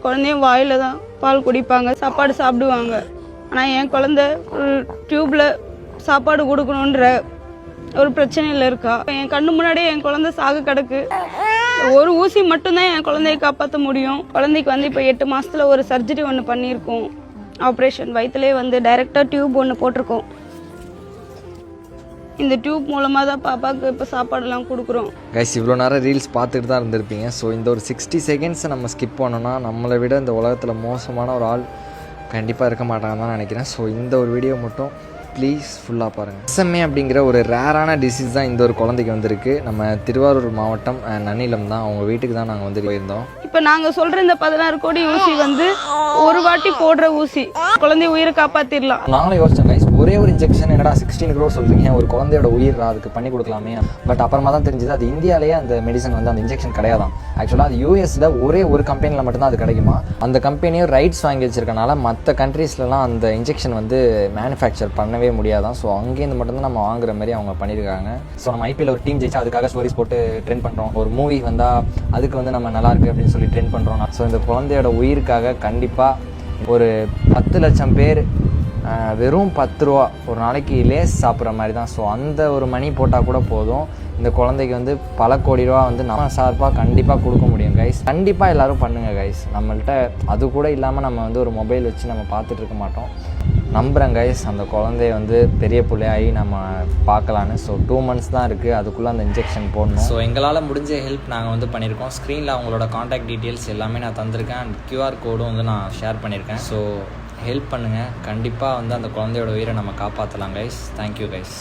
குழந்தையும் வாயில் தான் பால் குடிப்பாங்க, சாப்பாடு சாப்பிடுவாங்க. ஆனால் என் குழந்தை ஒரு டியூப்பில் சாப்பாடு கொடுக்கணுன்ற ஒரு பிரச்சனையில் இருக்கா. என் கண்ணு முன்னாடியே என் குழந்தை சாக கிடக்கு. ஒரு ஊசி மட்டும்தான் என் குழந்தையை காப்பாற்ற முடியும். குழந்தைக்கு வந்து இப்போ 8 மாதத்தில் ஒரு சர்ஜரி ஒன்று பண்ணியிருக்கோம். ஆப்ரேஷன் வயிற்றுலேயே வந்து டைரெக்டாக டியூப் ஒன்று போட்டிருக்கோம். இந்த டியூப் மூலமாக தான் பாப்பாவுக்கு இப்போ சாப்பாடெல்லாம் கொடுக்குறோம். கைஸ், இவ்வளோ நேரம் ரீல்ஸ் பார்த்துட்டு தான் இருந்திருப்பீங்க. ஸோ இந்த ஒரு 60 செகண்ட்ஸை நம்ம ஸ்கிப் பண்ணோன்னா நம்மளை விட இந்த உலகத்தில் மோசமான ஒரு ஆள் கண்டிப்பாக இருக்க மாட்டாங்கன்னு தான் நினைக்கிறேன். ஸோ இந்த ஒரு வீடியோ மட்டும் ப்ளீஸ் ஃபுல்லாக பாருங்கள். SMA அப்படிங்கிற ஒரு ரேரான டிசீஸ் தான் இந்த ஒரு குழந்தைக்கு வந்திருக்கு. நம்ம திருவாரூர் மாவட்டம் நன்னிலம் தான், அவங்க வீட்டுக்கு தான் நாங்கள் வந்து போயிருந்தோம். இப்போ நாங்கள் சொல்கிற இந்த 16 கோடி ஊசி வந்து ஒரு வாட்டி போடுற ஊசி, குழந்தை உயிரை காப்பாற்றிடலாம். நாங்களும் யோசிச்சோம் கைஸ், ஒரே ஒரு இன்ஜெக்ஷன் என்னடா 16 crore சொல்கிறீங்க, ஒரு குழந்தையோட உயிர் அதுக்கு பண்ணி கொடுக்கலாமே. பட் அப்புறமா தான் தெரிஞ்சது அது இந்தியாவிலேயே அந்த மெடிசன் வந்து அந்த இன்ஜெக்ஷன் கிடையாதான். ஆக்சுவலாக அது US ஒரே ஒரு கம்பெனியில் மட்டும்தான் அது கிடைக்குமா. அந்த கம்பெனியும் ரைட்ஸ் வாங்கி வச்சிருக்கனால மற்ற கண்ட்ரீஸ்லாம் அந்த இன்ஜெக்ஷன் வந்து மேனுஃபேக்சர் பண்ணவே முடியாதான். ஸோ அங்கேருந்து மட்டும்தான் நம்ம வாங்குற மாதிரி அவங்க பண்ணியிருக்காங்க. ஸோ நம்ம IPL ஒரு டீம் ஜெயிச்சா அதுக்காக ஸ்டோரிஸ் போட்டு ட்ரெண்ட் பண்ணுறோம். ஒரு மூவி வந்தால் அதுக்கு வந்து நம்ம நல்லா இருக்குது அப்படின்னு சொல்லி ட்ரெண்ட் பண்ணுறோம். ஸோ இந்த குழந்தையோட உயிருக்காக கண்டிப்பாக ஒரு 10 லட்சம் பேர் வெறும் 10 ரூபா ஒரு நாளைக்கு லேஸ் சாப்பிட்ற மாதிரி தான். ஸோ அந்த ஒரு மணி போட்டால் கூட போதும், இந்த குழந்தைக்கு வந்து பல கோடி ரூபா வந்து நம்ம சார்பாக கண்டிப்பாக கொடுக்க முடியும் கைஸ். கண்டிப்பாக எல்லோரும் பண்ணுங்கள் கைஸ். நம்மள்கிட்ட அது கூட இல்லாமல் நம்ம வந்து ஒரு மொபைல் வச்சு நம்ம பார்த்துட்டு இருக்க மாட்டோம். நம்புகிறேன் கைஸ், அந்த குழந்தைய வந்து பெரிய பிள்ளையாகி நம்ம பார்க்கலான்னு. ஸோ 2 months தான் இருக்குது, அதுக்குள்ளே அந்த இன்ஜெக்ஷன் போடணும். ஸோ எங்களால் முடிஞ்ச ஹெல்ப் நாங்கள் வந்து பண்ணியிருக்கோம். ஸ்க்ரீனில் அவங்களோட காண்டாக்ட் டீட்டெயில்ஸ் எல்லாமே நான் தந்திருக்கேன். அண்ட் QR கோடும் வந்து நான் ஷேர் பண்ணியிருக்கேன். ஸோ ஹெல்ப் பண்ணுங்கள், கண்டிப்பாக வந்து அந்த குழந்தையோட உயிரை நம்ம காப்பாற்றலாம் கைஸ். Thank you guys.